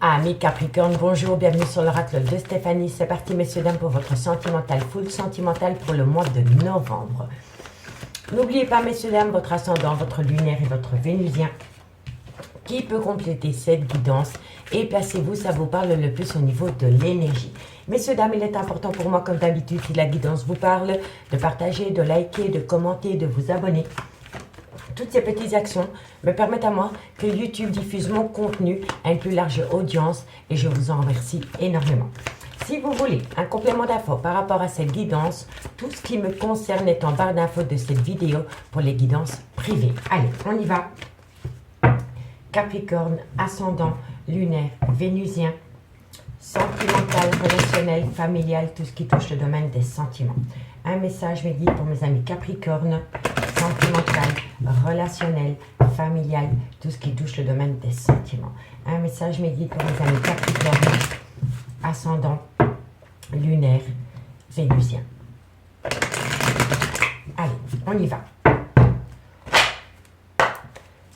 Amis Capricorne, bonjour, bienvenue sur l'oracle de Stéphanie. C'est parti messieurs, dames, pour votre sentimental, full sentimental pour le mois de novembre. N'oubliez pas messieurs, dames, votre ascendant, votre lunaire et votre vénusien qui peut compléter cette guidance. Et placez-vous, ça vous parle le plus au niveau de l'énergie. Messieurs, dames, il est important pour moi, comme d'habitude, si la guidance vous parle, de partager, de liker, de commenter, de vous abonner. Toutes ces petites actions me permettent à moi que YouTube diffuse mon contenu à une plus large audience et je vous en remercie énormément. Si vous voulez un complément d'infos par rapport à cette guidance, tout ce qui me concerne est en barre d'infos de cette vidéo pour les guidances privées. Allez, on y va. Capricorne, ascendant, lunaire, vénusien, sentimental, relationnel, familial, tout ce qui touche le domaine des sentiments. Un message me guide pour mes amis Capricorne, sentimental, relationnel, familial, tout ce qui touche le domaine des sentiments. Un message me guide pour mes amis Capricorne, ascendant, lunaire, vénusien. Allez, on y va.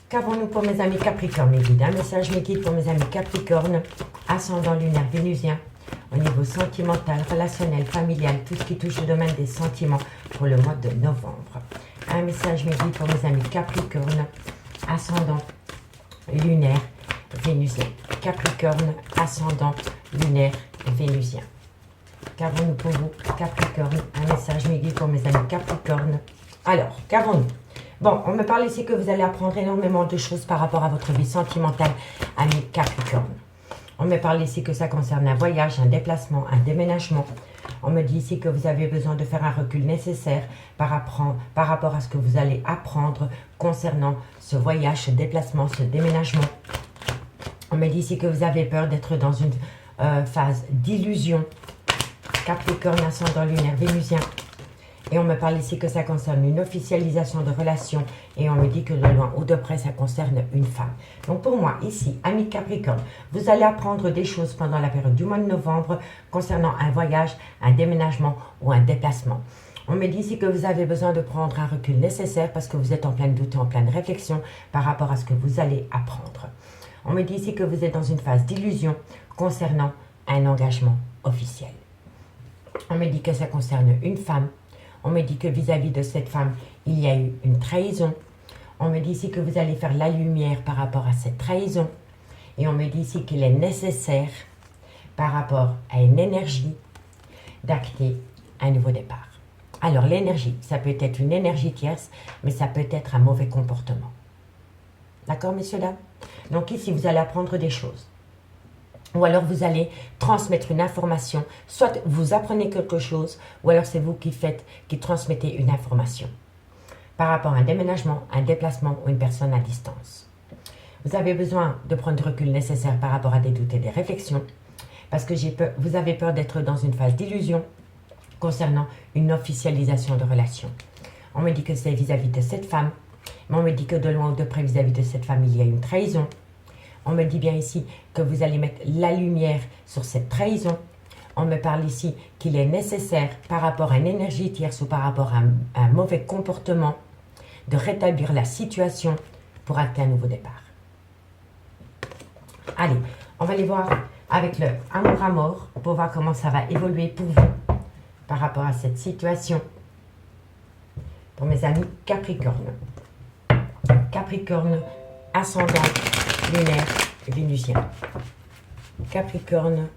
Qu'avons-nous pour mes amis Capricorne, mes guides? Un message me guide pour mes amis Capricorne, ascendant, lunaire, vénusien, au niveau sentimental, relationnel, familial, tout ce qui touche le domaine des sentiments pour le mois de novembre. Un message me guide pour mes amis Capricorne, ascendant, lunaire, vénusien. Capricorne, ascendant, lunaire, vénusien. Qu'avons-nous pour vous, Capricorne? Un message me guide pour mes amis Capricorne. Alors, qu'avons-nous? Bon, on me parle ici que vous allez apprendre énormément de choses par rapport à votre vie sentimentale, amis Capricorne. On me parle ici que ça concerne un voyage, un déplacement, un déménagement. On me dit ici que vous avez besoin de faire un recul nécessaire par rapport à ce que vous allez apprendre concernant ce voyage, ce déplacement, ce déménagement. On me dit ici que vous avez peur d'être dans une phase d'illusion. Capricorne, ascendant, lunaire, vénusien. Et on me parle ici que ça concerne une officialisation de relation. Et on me dit que de loin ou de près, ça concerne une femme. Donc pour moi, ici, amis Capricorne, vous allez apprendre des choses pendant la période du mois de novembre concernant un voyage, un déménagement ou un déplacement. On me dit ici que vous avez besoin de prendre un recul nécessaire parce que vous êtes en plein doute et en pleine réflexion par rapport à ce que vous allez apprendre. On me dit ici que vous êtes dans une phase d'illusion concernant un engagement officiel. On me dit que ça concerne une femme. On me dit que vis-à-vis de cette femme, il y a eu une trahison. On me dit ici que vous allez faire la lumière par rapport à cette trahison. Et on me dit ici qu'il est nécessaire, par rapport à une énergie, d'acter un nouveau départ. Alors l'énergie, ça peut être une énergie tierce, mais ça peut être un mauvais comportement. D'accord, messieurs, dames? Donc ici, vous allez apprendre des choses. Ou alors vous allez transmettre une information, soit vous apprenez quelque chose, ou alors c'est vous qui transmettez une information par rapport à un déménagement, un déplacement ou une personne à distance. Vous avez besoin de prendre le recul nécessaire par rapport à des doutes et des réflexions, parce que vous avez peur d'être dans une phase d'illusion concernant une officialisation de relation. On me dit que c'est vis-à-vis de cette femme, mais on me dit que de loin ou de près vis-à-vis de cette femme, il y a une trahison. On me dit bien ici que vous allez mettre la lumière sur cette trahison. On me parle ici qu'il est nécessaire par rapport à une énergie tierce ou par rapport à un mauvais comportement de rétablir la situation pour acter un nouveau départ. Allez, on va aller voir avec le amour à mort pour voir comment ça va évoluer pour vous par rapport à cette situation. Pour mes amis Capricorne. Capricorne, ascendant, lunaire, vénusien. Capricorne,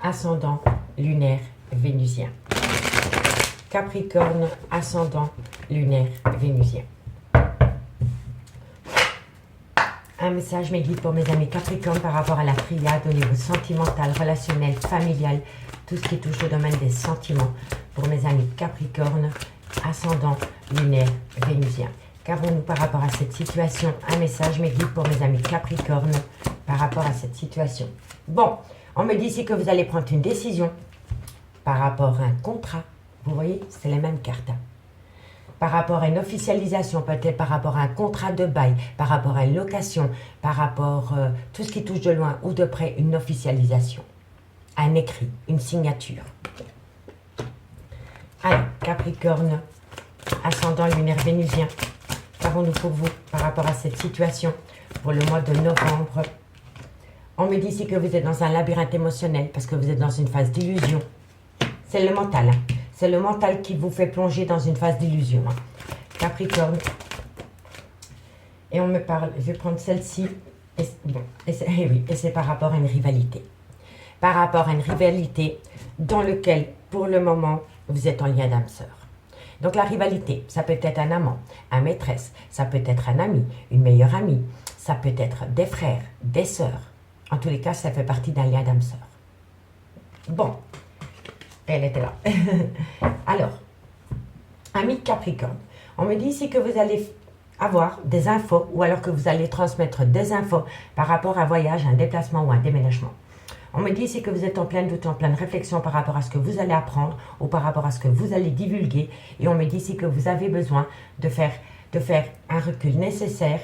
ascendant, lunaire, vénusien. Capricorne, ascendant, lunaire, vénusien. Un message me guide pour mes amis Capricorne par rapport à la triade au niveau sentimental, relationnel, familial, tout ce qui touche au domaine des sentiments. Pour mes amis Capricorne, ascendant, lunaire, vénusien. Qu'avons-nous par rapport à cette situation? Un message me guide pour mes amis Capricorne par rapport à cette situation. Bon, on me dit ici que vous allez prendre une décision par rapport à un contrat. Vous voyez, c'est les mêmes cartes. Par rapport à une officialisation, peut-être par rapport à un contrat de bail, par rapport à une location, par rapport à tout ce qui touche de loin ou de près, une officialisation. Un écrit, une signature. Allez, Capricorne, ascendant lunaire vénusien. Qu'avons-nous pour vous par rapport à cette situation pour le mois de novembre? On me dit ici que vous êtes dans un labyrinthe émotionnel parce que vous êtes dans une phase d'illusion. C'est le mental. Hein. C'est le mental qui vous fait plonger dans une phase d'illusion. Hein. Capricorne. Et on me parle, je vais prendre celle-ci. Et c'est par rapport à une rivalité. Par rapport à une rivalité dans laquelle, pour le moment, vous êtes en lien d'âme sœur. Donc la rivalité, ça peut être un amant, un maîtresse, ça peut être un ami, une meilleure amie, ça peut être des frères, des sœurs. En tous les cas, ça fait partie d'un lien d'âme sœur. Bon, elle était là. Alors, ami Capricorne, on me dit ici que vous allez avoir des infos ou alors que vous allez transmettre des infos par rapport à un voyage, un déplacement ou un déménagement. On me dit ici que vous êtes en pleine doute, en pleine réflexion par rapport à ce que vous allez apprendre ou par rapport à ce que vous allez divulguer. Et on me dit ici que vous avez besoin de faire un recul nécessaire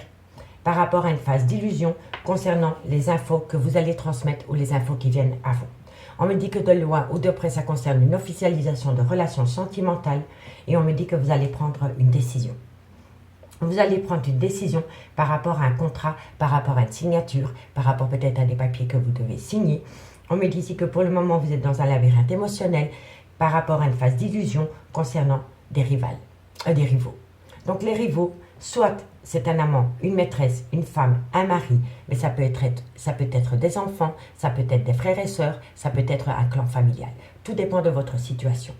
par rapport à une phase d'illusion concernant les infos que vous allez transmettre ou les infos qui viennent à vous. On me dit que de loin ou de près, ça concerne une officialisation de relations sentimentales et on me dit que vous allez prendre une décision. Vous allez prendre une décision par rapport à un contrat, par rapport à une signature, par rapport peut-être à des papiers que vous devez signer. On me dit ici que pour le moment, vous êtes dans un labyrinthe émotionnel par rapport à une phase d'illusion concernant des rivaux. Donc les rivaux, soit c'est un amant, une maîtresse, une femme, un mari, mais ça peut être des enfants, ça peut être des frères et sœurs, ça peut être un clan familial. Tout dépend de votre situation.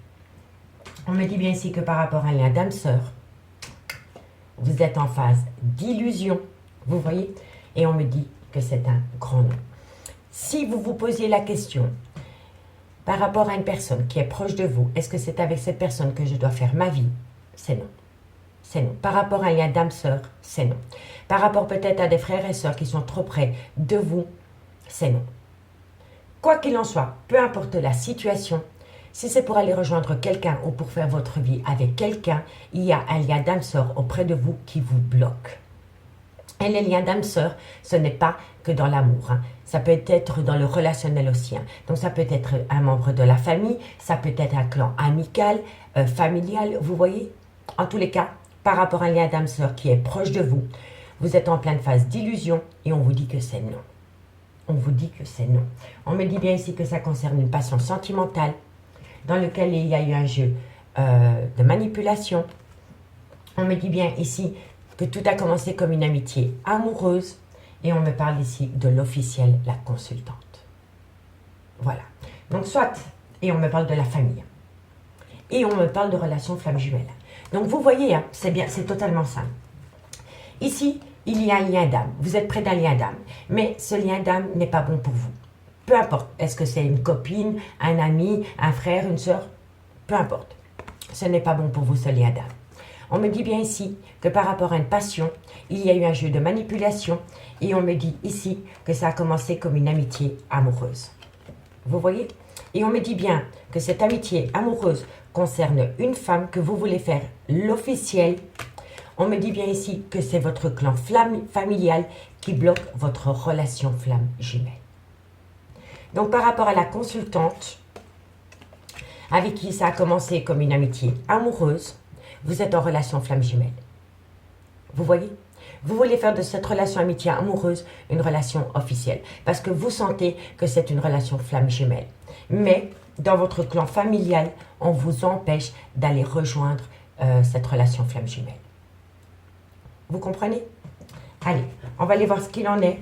On me dit bien ici que par rapport à un lien d'âme-sœur, vous êtes en phase d'illusion, vous voyez, et on me dit que c'est un grand non. Si vous vous posiez la question par rapport à une personne qui est proche de vous, est-ce que c'est avec cette personne que je dois faire ma vie? C'est non. C'est non. Par rapport à un lien d'âme-sœur, c'est non. Par rapport peut-être à des frères et sœurs qui sont trop près de vous, c'est non. Quoi qu'il en soit, peu importe la situation, si c'est pour aller rejoindre quelqu'un ou pour faire votre vie avec quelqu'un, il y a un lien d'âme-sœur auprès de vous qui vous bloque. Et les liens d'âme-sœur, ce n'est pas que dans l'amour. Hein. Ça peut être dans le relationnel aussi. Hein. Donc ça peut être un membre de la famille, ça peut être un clan amical, familial, vous voyez. En tous les cas, par rapport à un lien d'âme-sœur qui est proche de vous, vous êtes en pleine phase d'illusion et on vous dit que c'est non. On vous dit que c'est non. On me dit bien ici que ça concerne une passion sentimentale, dans lequel il y a eu un jeu de manipulation. On me dit bien ici que tout a commencé comme une amitié amoureuse et on me parle ici de l'officiel, la consultante. Voilà. Donc soit, et on me parle de la famille, et on me parle de relations flammes jumelles. Donc vous voyez, hein, c'est bien, c'est totalement simple. Ici, il y a un lien d'âme. Vous êtes près d'un lien d'âme, mais ce lien d'âme n'est pas bon pour vous. Peu importe, est-ce que c'est une copine, un ami, un frère, une sœur, peu importe. Ce n'est pas bon pour vous ce lien d'âme. On me dit bien ici que par rapport à une passion, il y a eu un jeu de manipulation et on me dit ici que ça a commencé comme une amitié amoureuse. Vous voyez? Et on me dit bien que cette amitié amoureuse concerne une femme que vous voulez faire l'officiel. On me dit bien ici que c'est votre clan familial qui bloque votre relation flamme jumelle. Donc par rapport à la consultante, avec qui ça a commencé comme une amitié amoureuse, vous êtes en relation flamme jumelle. Vous voyez? Vous voulez faire de cette relation amitié amoureuse une relation officielle. Parce que vous sentez que c'est une relation flamme jumelle. Mais dans votre clan familial, on vous empêche d'aller rejoindre cette relation flamme jumelle. Vous comprenez? Allez, on va aller voir ce qu'il en est.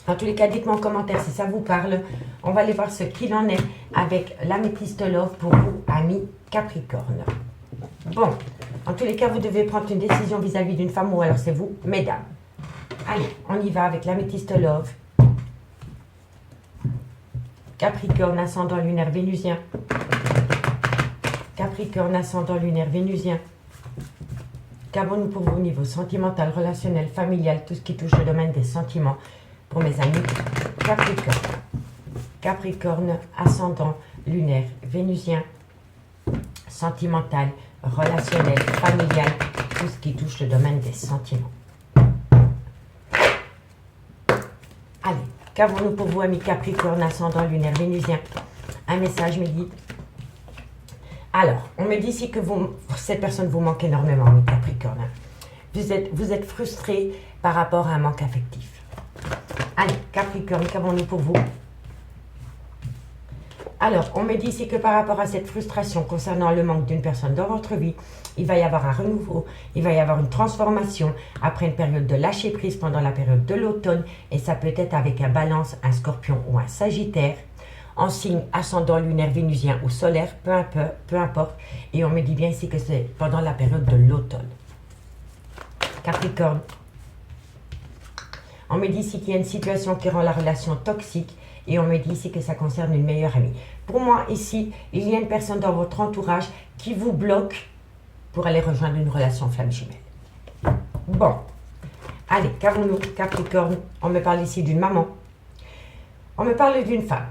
En tous les cas, dites-moi en commentaire si ça vous parle. On va aller voir ce qu'il en est avec l'améthyste love pour vous, amis Capricorne. Bon, en tous les cas, vous devez prendre une décision vis-à-vis d'une femme ou alors c'est vous, mesdames. Allez, on y va avec l'améthyste love. Capricorne, ascendant lunaire vénusien. Capricorne, ascendant lunaire vénusien. Qu'avons-nous pour vous au niveau sentimental, relationnel, familial, tout ce qui touche le domaine des sentiments pour mes amis Capricorne. Capricorne, ascendant lunaire vénusien, sentimental, relationnel, familial, tout ce qui touche le domaine des sentiments. Allez, qu'avons-nous pour vous, amis Capricorne, ascendant lunaire vénusien? Un message me dit. Alors, on me dit ici que cette personne vous manque énormément, amis Capricorne. Vous êtes frustré par rapport à un manque affectif. Allez, Capricorne, qu'avons-nous pour vous? Alors, on me dit ici que par rapport à cette frustration concernant le manque d'une personne dans votre vie, il va y avoir un renouveau, il va y avoir une transformation après une période de lâcher prise pendant la période de l'automne, et ça peut être avec un Balance, un Scorpion ou un Sagittaire, en signe ascendant lunaire, vénusien ou solaire, peu importe, et on me dit bien ici que c'est pendant la période de l'automne. Capricorne, on me dit ici qu'il y a une situation qui rend la relation toxique, et on me dit ici que ça concerne une meilleure amie. Pour moi, ici, il y a une personne dans votre entourage qui vous bloque pour aller rejoindre une relation flamme jumelle. Bon, allez, qu'avons-nous, Capricorne? On me parle ici d'une maman. On me parle d'une femme.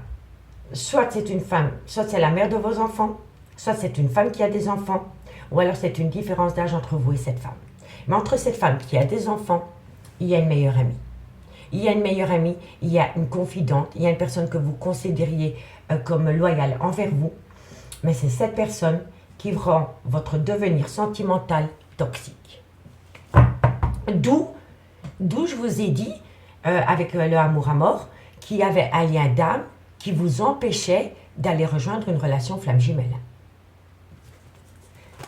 Soit c'est une femme, soit c'est la mère de vos enfants, soit c'est une femme qui a des enfants, ou alors c'est une différence d'âge entre vous et cette femme. Mais entre cette femme qui a des enfants, il y a une meilleure amie. Il y a une meilleure amie, il y a une confidente, il y a une personne que vous considériez comme loyale envers vous. Mais c'est cette personne qui rend votre devenir sentimental toxique. D'où je vous ai dit, avec le amour à mort, qu'il y avait un lien d'âme qui vous empêchait d'aller rejoindre une relation flamme jumelle.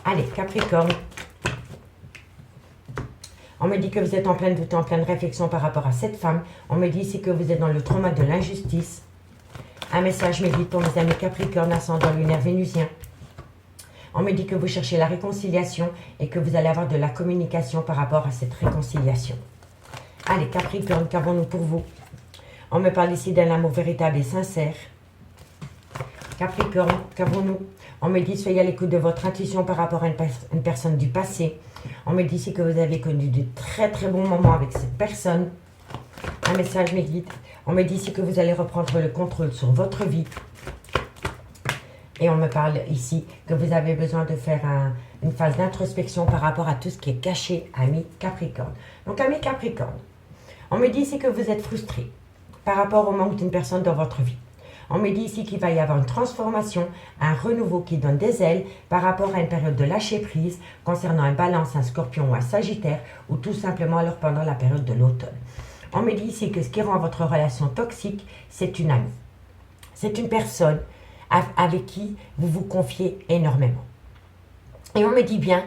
Allez, Capricorne. On me dit que vous êtes en pleine doute, en pleine réflexion par rapport à cette femme. On me dit ici que vous êtes dans le trauma de l'injustice. Un message me dit pour mes amis Capricorne, ascendant lunaire vénusien. On me dit que vous cherchez la réconciliation et que vous allez avoir de la communication par rapport à cette réconciliation. Allez, Capricorne, qu'avons-nous pour vous? On me parle ici d'un amour véritable et sincère. Capricorne, qu'avons-nous? On me dit soyez à l'écoute de votre intuition par rapport à une personne du passé. On me dit ici que vous avez connu de très très bons moments avec cette personne. Un message me guide. On me dit ici que vous allez reprendre le contrôle sur votre vie. Et on me parle ici que vous avez besoin de faire une phase d'introspection par rapport à tout ce qui est caché, ami Capricorne. Donc, ami Capricorne, on me dit ici que vous êtes frustré par rapport au manque d'une personne dans votre vie. On me dit ici qu'il va y avoir une transformation, un renouveau qui donne des ailes par rapport à une période de lâcher prise concernant un Balance, un Scorpion ou un Sagittaire, ou tout simplement alors pendant la période de l'automne. On me dit ici que ce qui rend votre relation toxique, c'est une amie. C'est une personne avec qui vous vous confiez énormément. Et on me dit bien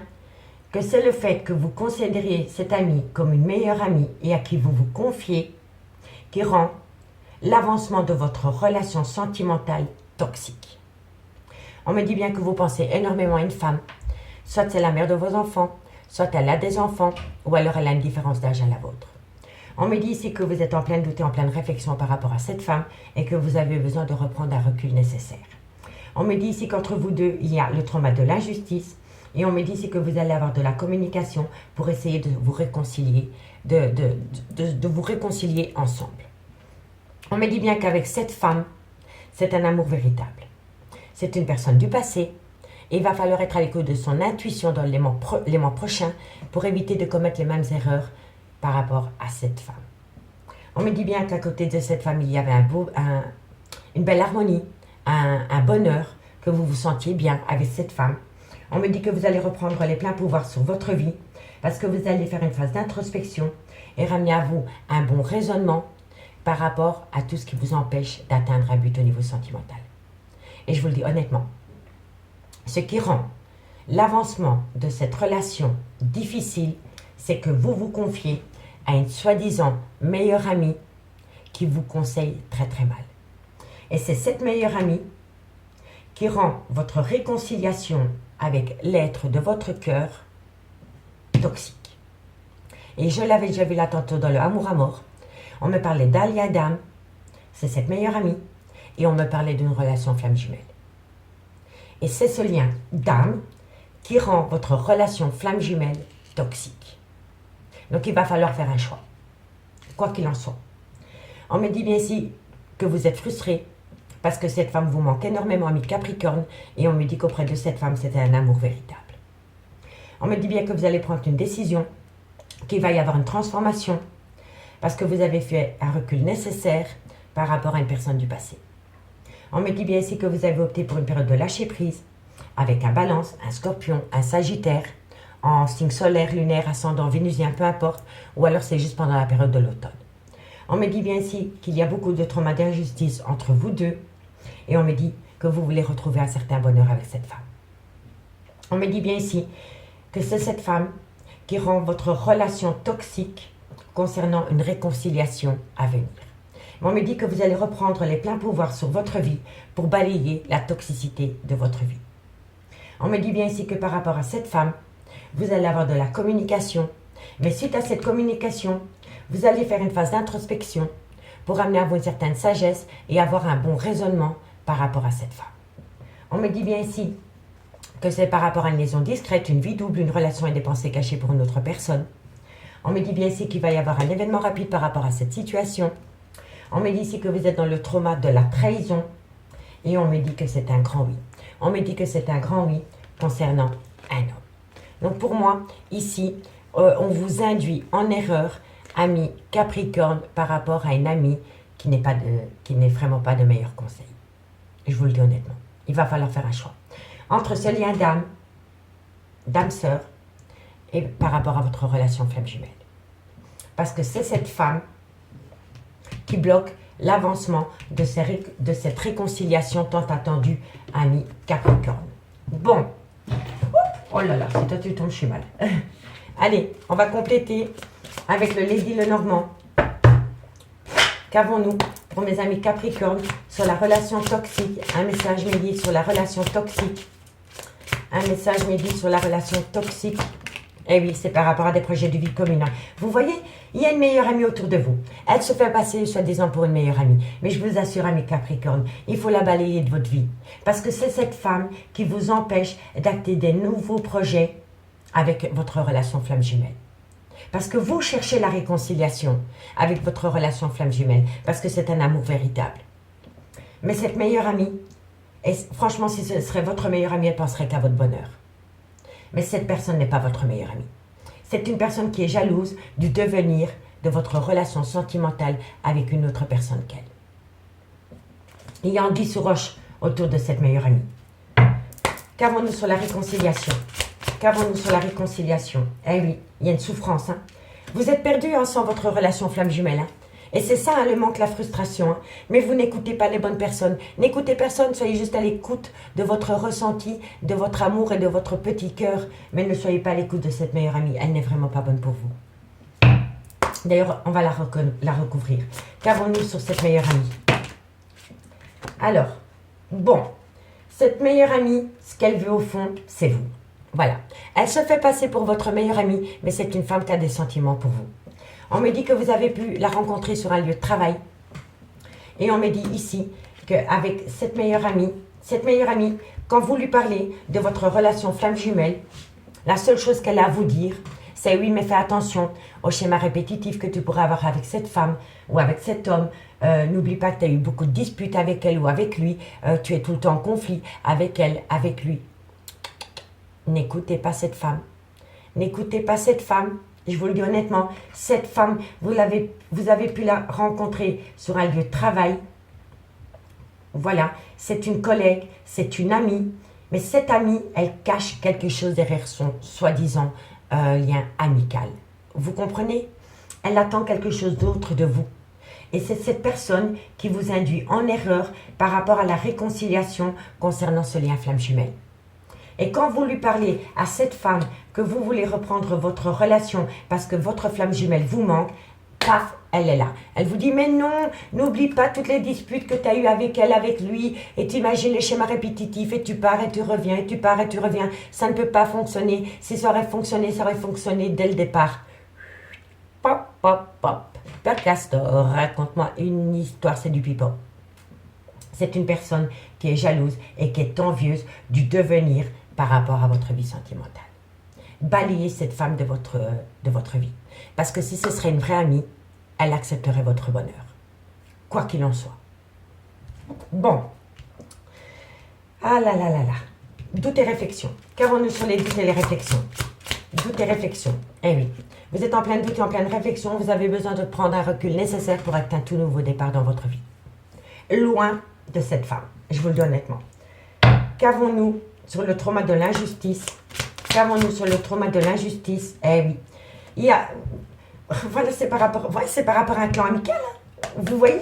que c'est le fait que vous considériez cette amie comme une meilleure amie et à qui vous vous confiez qui rend l'avancement de votre relation sentimentale toxique. On me dit bien que vous pensez énormément à une femme, soit c'est la mère de vos enfants, soit elle a des enfants, ou alors elle a une différence d'âge à la vôtre. On me dit ici que vous êtes en pleine doute et en pleine réflexion par rapport à cette femme et que vous avez besoin de reprendre un recul nécessaire. On me dit ici qu'entre vous deux, il y a le trauma de l'injustice et on me dit ici que vous allez avoir de la communication pour essayer de vous réconcilier, de vous réconcilier ensemble. On me dit bien qu'avec cette femme, c'est un amour véritable. C'est une personne du passé et il va falloir être à l'écoute de son intuition dans les mois prochains pour éviter de commettre les mêmes erreurs par rapport à cette femme. On me dit bien qu'à côté de cette femme, il y avait une belle harmonie, un bonheur, que vous vous sentiez bien avec cette femme. On me dit que vous allez reprendre les pleins pouvoirs sur votre vie parce que vous allez faire une phase d'introspection et ramener à vous un bon raisonnement par rapport à tout ce qui vous empêche d'atteindre un but au niveau sentimental. Et je vous le dis honnêtement, ce qui rend l'avancement de cette relation difficile, c'est que vous vous confiez à une soi-disant meilleure amie qui vous conseille très très mal. Et c'est cette meilleure amie qui rend votre réconciliation avec l'être de votre cœur toxique. Et je l'avais déjà vu là tantôt dans le amour à mort. On me parlait d'Alia d'âme, c'est cette meilleure amie, et on me parlait d'une relation flamme jumelle. Et c'est ce lien d'âme qui rend votre relation flamme jumelle toxique. Donc il va falloir faire un choix, quoi qu'il en soit. On me dit bien ici que vous êtes frustré parce que cette femme vous manque énormément, ami Capricorne, et on me dit qu'auprès de cette femme, c'était un amour véritable. On me dit bien que vous allez prendre une décision, qu'il va y avoir une transformation, parce que vous avez fait un recul nécessaire par rapport à une personne du passé. On me dit bien ici que vous avez opté pour une période de lâcher prise, avec un Balance, un Scorpion, un Sagittaire, en signe solaire, lunaire, ascendant, vénusien, peu importe, ou alors c'est juste pendant la période de l'automne. On me dit bien ici qu'il y a beaucoup de traumas d'injustice entre vous deux. Et on me dit que vous voulez retrouver un certain bonheur avec cette femme. On me dit bien ici que c'est cette femme qui rend votre relation toxique concernant une réconciliation à venir. On me dit que vous allez reprendre les pleins pouvoirs sur votre vie pour balayer la toxicité de votre vie. On me dit bien ici que par rapport à cette femme, vous allez avoir de la communication, mais suite à cette communication, vous allez faire une phase d'introspection pour amener à vous une certaine sagesse et avoir un bon raisonnement par rapport à cette femme. On me dit bien ici que c'est par rapport à une liaison discrète, une vie double, une relation et des pensées cachées pour une autre personne. On me dit bien ici qu'il va y avoir un événement rapide par rapport à cette situation. On me dit ici que vous êtes dans le trauma de la trahison. Et on me dit que c'est un grand oui. On me dit que c'est un grand oui concernant un homme. Donc pour moi, ici, on vous induit en erreur, ami Capricorne, par rapport à une amie qui n'est vraiment pas de meilleurs conseils. Je vous le dis honnêtement. Il va falloir faire un choix. Entre ce lien d'âme-sœur, et par rapport à votre relation flamme jumelle. Parce que c'est cette femme qui bloque l'avancement de cette réconciliation tant attendue, ami Capricorne. Bon. Oh là là, si toi tu tombes, je suis mal. Allez, on va compléter avec le Lady Lenormand. Qu'avons-nous pour mes amis Capricorne sur la relation toxique? Un message médit sur la relation toxique. Un message médit sur la relation toxique. Eh oui, c'est par rapport à des projets de vie commune. Vous voyez, il y a une meilleure amie autour de vous. Elle se fait passer, soi-disant, pour une meilleure amie. Mais je vous assure, ami Capricorne, il faut la balayer de votre vie. Parce que c'est cette femme qui vous empêche d'acter des nouveaux projets avec votre relation flamme jumelle. Parce que vous cherchez la réconciliation avec votre relation flamme jumelle. Parce que c'est un amour véritable. Mais cette meilleure amie, et franchement, si ce serait votre meilleure amie, elle penserait qu'à votre bonheur. Mais cette personne n'est pas votre meilleure amie. C'est une personne qui est jalouse du devenir de votre relation sentimentale avec une autre personne qu'elle. Il y a anguille sous roche autour de cette meilleure amie. Qu'avons-nous sur la réconciliation? Qu'avons-nous sur la réconciliation? Eh oui, il y a une souffrance. Vous êtes perdu sans votre relation flamme jumelle. Et c'est ça, le manque, la frustration. Mais vous n'écoutez pas les bonnes personnes. N'écoutez personne, soyez juste à l'écoute de votre ressenti, de votre amour et de votre petit cœur. Mais ne soyez pas à l'écoute de cette meilleure amie. Elle n'est vraiment pas bonne pour vous. D'ailleurs, on va la recouvrir. Qu'avons-nous sur cette meilleure amie? Alors, bon, cette meilleure amie, ce qu'elle veut au fond, c'est vous. Voilà. Elle se fait passer pour votre meilleure amie, mais c'est une femme qui a des sentiments pour vous. On me dit que vous avez pu la rencontrer sur un lieu de travail. Et on me dit ici qu'avec cette meilleure amie, quand vous lui parlez de votre relation flamme jumelle, la seule chose qu'elle a à vous dire, c'est oui, mais fais attention au schéma répétitif que tu pourrais avoir avec cette femme ou avec cet homme. N'oublie pas que tu as eu beaucoup de disputes avec elle ou avec lui. Tu es tout le temps en conflit avec elle, avec lui. N'écoutez pas cette femme. N'écoutez pas cette femme. Je vous le dis honnêtement, cette femme, vous avez pu la rencontrer sur un lieu de travail. Voilà, c'est une collègue, c'est une amie. Mais cette amie, elle cache quelque chose derrière son soi-disant lien amical. Vous comprenez? Elle attend quelque chose d'autre de vous. Et c'est cette personne qui vous induit en erreur par rapport à la réconciliation concernant ce lien flamme jumelle. Et quand vous lui parlez à cette femme que vous voulez reprendre votre relation parce que votre flamme jumelle vous manque, paf, elle est là. Elle vous dit, mais non, n'oublie pas toutes les disputes que tu as eues avec elle, avec lui, et tu imagines les schémas répétitifs, et tu pars et tu reviens, et tu pars et tu reviens. Ça ne peut pas fonctionner. Si ça aurait fonctionné dès le départ. Pop, pop, pop. Père Castor, raconte-moi une histoire, c'est du pipeau. C'est une personne qui est jalouse et qui est envieuse du devenir par rapport à votre vie sentimentale. Balayez cette femme de votre vie. Parce que si ce serait une vraie amie, elle accepterait votre bonheur. Quoi qu'il en soit. Bon. Ah là là là là. Doute et réflexion. Qu'avons-nous sur les doutes et les réflexions? Doute et réflexion. Eh oui. Vous êtes en plein doute et en pleine réflexion. Vous avez besoin de prendre un recul nécessaire pour acter un tout nouveau départ dans votre vie. Loin de cette femme. Je vous le dis honnêtement. Qu'avons-nous sur le trauma de l'injustice? Qu'avons-nous sur le trauma de l'injustice? Eh oui. Il y a... Voilà, c'est par rapport à un clan amical. Vous voyez?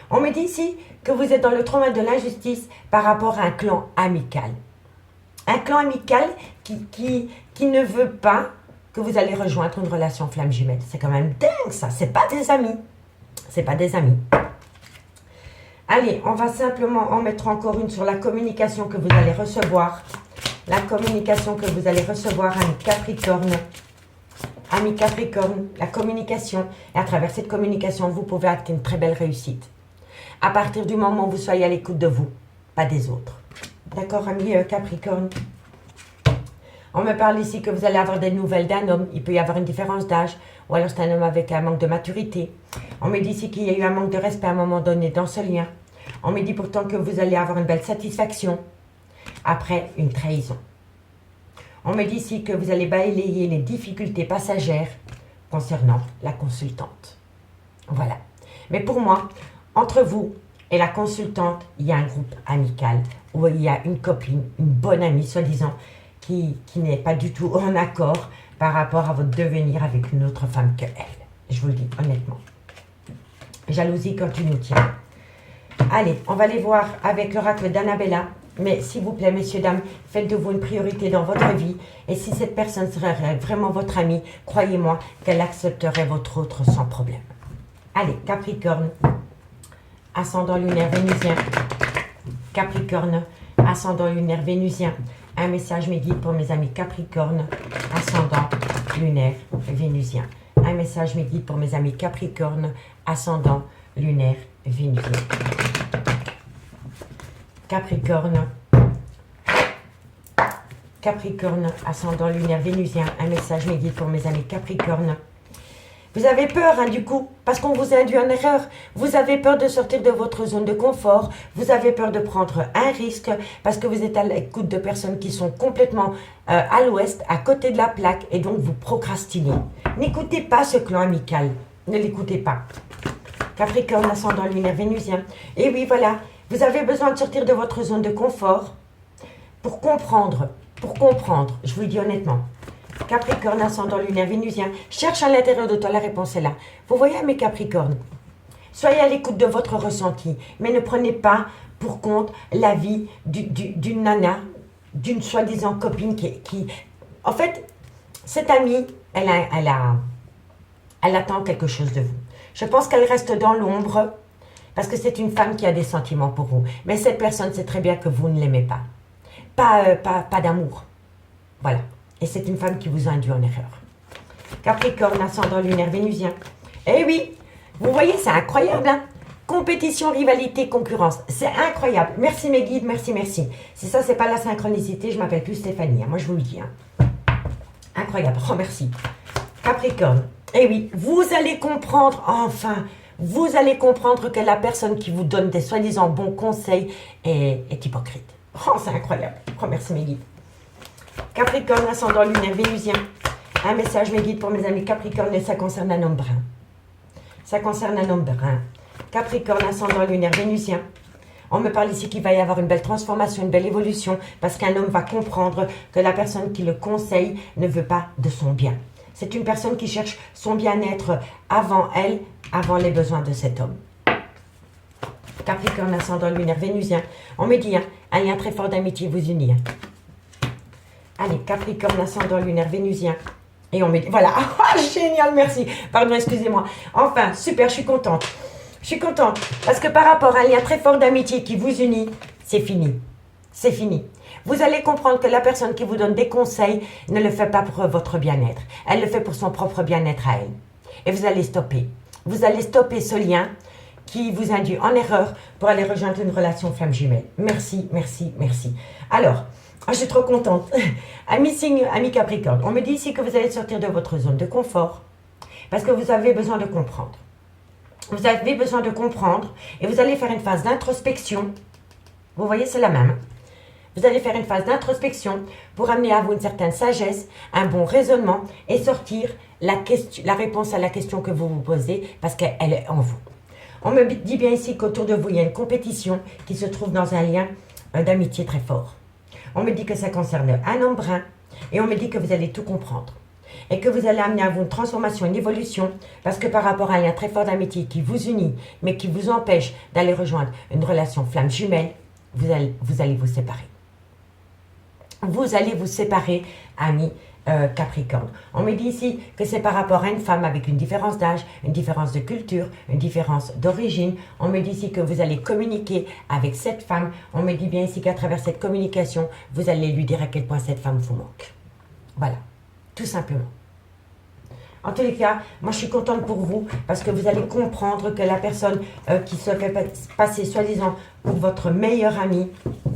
On me dit ici que vous êtes dans le trauma de l'injustice par rapport à un clan amical. Un clan amical qui ne veut pas que vous allez rejoindre une relation flamme jumelle. C'est quand même dingue ça, c'est pas des amis. C'est pas des amis. Allez, on va simplement en mettre encore une sur la communication que vous allez recevoir. La communication que vous allez recevoir, ami Capricorne. Ami Capricorne, la communication. Et à travers cette communication, vous pouvez acter une très belle réussite. À partir du moment où vous soyez à l'écoute de vous, pas des autres. D'accord, ami Capricorne? On me parle ici que vous allez avoir des nouvelles d'un homme. Il peut y avoir une différence d'âge. Ou alors c'est un homme avec un manque de maturité. On me dit ici qu'il y a eu un manque de respect à un moment donné dans ce lien. On me dit pourtant que vous allez avoir une belle satisfaction après une trahison. On me dit ici que vous allez balayer les difficultés passagères concernant la consultante. Voilà. Mais pour moi, entre vous et la consultante, il y a un groupe amical où il y a une copine, une bonne amie, soi-disant, qui n'est pas du tout en accord par rapport à votre devenir avec une autre femme que elle. Je vous le dis honnêtement. Jalousie quand tu nous tiens. Allez, on va aller voir avec l'oracle d'Annabella. Mais s'il vous plaît, messieurs, dames, faites de vous une priorité dans votre vie. Et si cette personne serait vraiment votre amie, croyez-moi qu'elle accepterait votre autre sans problème. Allez, Capricorne, ascendant lunaire vénusien. Capricorne, ascendant lunaire vénusien. Un message me guide pour mes amis Capricorne, ascendant lunaire vénusien. Un message me guide pour mes amis Capricorne, ascendant lunaire vénusien. Capricorne, Capricorne, ascendant lunaire vénusien. Un message me guide pour mes amis Capricorne. Vous avez peur, hein, du coup, parce qu'on vous a induit en erreur. Vous avez peur de sortir de votre zone de confort. Vous avez peur de prendre un risque parce que vous êtes à l'écoute de personnes qui sont complètement à l'ouest, à côté de la plaque, et donc vous procrastinez. N'écoutez pas ce clan amical. Ne l'écoutez pas. Capricorne, ascendant lunaire vénusien. Et oui, voilà, vous avez besoin de sortir de votre zone de confort pour comprendre, je vous le dis honnêtement. Capricorne, ascendant lunaire vénusien, cherche à l'intérieur de toi, la réponse est là. Vous voyez mes Capricornes, soyez à l'écoute de votre ressenti, mais ne prenez pas pour compte la vie d'une nana, d'une soi-disant copine qui... En fait, cette amie, elle attend quelque chose de vous. Je pense qu'elle reste dans l'ombre parce que c'est une femme qui a des sentiments pour vous. Mais cette personne sait très bien que vous ne l'aimez pas. Pas d'amour. Voilà. Et c'est une femme qui vous a induit en erreur. Capricorne, ascendant lunaire vénusien. Eh oui, vous voyez, c'est incroyable, hein? Compétition, rivalité, concurrence. C'est incroyable. Merci mes guides, merci, merci. Si ça, c'est pas la synchronicité, je m'appelle plus Stéphanie. Hein. Moi, je vous le dis. Hein. Incroyable. Oh, merci. Capricorne. Eh oui, vous allez comprendre, enfin, vous allez comprendre que la personne qui vous donne des soi-disant bons conseils est hypocrite. Oh, c'est incroyable. Oh, merci mes guides. Capricorne, ascendant lunaire vénusien. Un message mes guides pour mes amis Capricorne et ça concerne un homme brun. Ça concerne un homme brun. Capricorne, ascendant lunaire vénusien. On me parle ici qu'il va y avoir une belle transformation, une belle évolution parce qu'un homme va comprendre que la personne qui le conseille ne veut pas de son bien. C'est une personne qui cherche son bien-être avant elle, avant les besoins de cet homme. Capricorne, ascendant lunaire vénusien. On me dit, hein, un lien très fort d'amitié vous unit. Hein. Allez, Capricorne, ascendant lunaire vénusien. Et on me dit, voilà, génial, merci. Pardon, excusez-moi. Enfin, super, je suis contente. Je suis contente parce que par rapport à un lien très fort d'amitié qui vous unit, c'est fini. C'est fini. Vous allez comprendre que la personne qui vous donne des conseils ne le fait pas pour votre bien-être. Elle le fait pour son propre bien-être à elle. Et vous allez stopper. Vous allez stopper ce lien qui vous induit en erreur pour aller rejoindre une relation flamme jumelle. Merci, merci, merci. Alors, je suis trop contente. Ami signe, ami Capricorne, on me dit ici que vous allez sortir de votre zone de confort parce que vous avez besoin de comprendre. Vous avez besoin de comprendre et vous allez faire une phase d'introspection. Vous voyez, c'est la même. Vous allez faire une phase d'introspection pour amener à vous une certaine sagesse, un bon raisonnement et sortir la réponse à la question que vous vous posez parce qu'elle est en vous. On me dit bien ici qu'autour de vous, il y a une compétition qui se trouve dans un lien d'amitié très fort. On me dit que ça concerne un homme brun et on me dit que vous allez tout comprendre. et que vous allez amener à vous une transformation, une évolution, parce que par rapport à un lien très fort d'amitié qui vous unit, mais qui vous empêche d'aller rejoindre une relation flamme jumelle, vous allez vous séparer. Vous allez vous séparer, amis Capricorne. On me dit ici que c'est par rapport à une femme avec une différence d'âge, une différence de culture, une différence d'origine. On me dit ici que vous allez communiquer avec cette femme. On me dit bien ici qu'à travers cette communication, vous allez lui dire à quel point cette femme vous manque. Voilà, tout simplement. En tous les cas, moi je suis contente pour vous parce que vous allez comprendre que la personne qui se fait passer soi-disant pour votre meilleur ami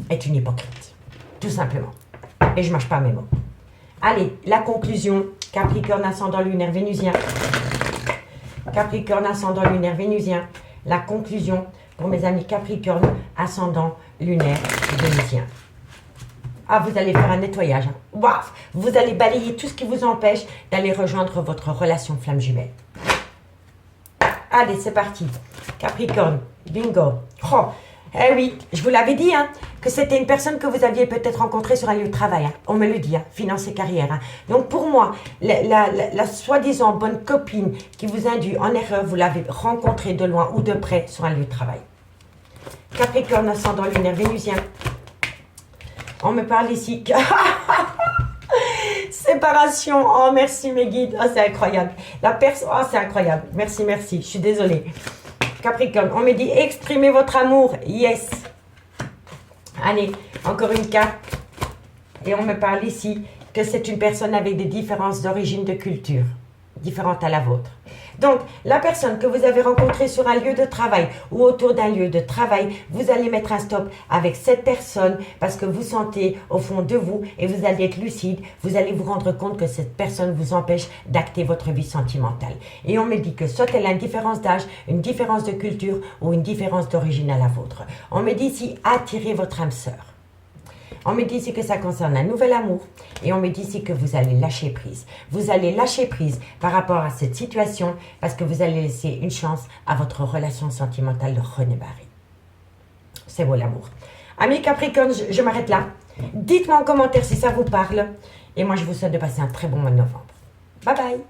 est une hypocrite. Tout simplement. Et je ne mâche pas mes mots. Allez, la conclusion, Capricorne ascendant lunaire vénusien. Capricorne ascendant lunaire vénusien. La conclusion pour mes amis Capricorne ascendant lunaire vénusien. Ah, vous allez faire un nettoyage. Hein. Waouh, vous allez balayer tout ce qui vous empêche d'aller rejoindre votre relation flamme jumelle. Allez, c'est parti. Capricorne, bingo. Oh, eh oui, je vous l'avais dit, hein, que c'était une personne que vous aviez peut-être rencontrée sur un lieu de travail. Hein. On me le dit, hein, finance et carrière. Hein. Donc pour moi, la soi-disant bonne copine qui vous induit en erreur, vous l'avez rencontrée de loin ou de près sur un lieu de travail. Capricorne ascendant lunaire vénusien. On me parle ici que... Séparation. Oh, merci mes guides. Oh, c'est incroyable. Oh, c'est incroyable. Merci, merci. Je suis désolée. Capricorne, on me dit exprimez votre amour. Yes. Allez, encore une carte. Et on me parle ici que c'est une personne avec des différences d'origine de culture, différentes à la vôtre. Donc, la personne que vous avez rencontrée sur un lieu de travail ou autour d'un lieu de travail, vous allez mettre un stop avec cette personne parce que vous sentez au fond de vous et vous allez être lucide, vous allez vous rendre compte que cette personne vous empêche d'acter votre vie sentimentale. Et on me dit que soit elle a une différence d'âge, une différence de culture ou une différence d'origine à la vôtre. On me dit ici, attirez votre âme sœur. On me dit ici que ça concerne un nouvel amour et on me dit ici que vous allez lâcher prise. Vous allez lâcher prise par rapport à cette situation parce que vous allez laisser une chance à votre relation sentimentale de redémarrer. C'est beau l'amour. Amis Capricorne, je m'arrête là. Dites-moi en commentaire si ça vous parle et moi je vous souhaite de passer un très bon mois de novembre. Bye bye.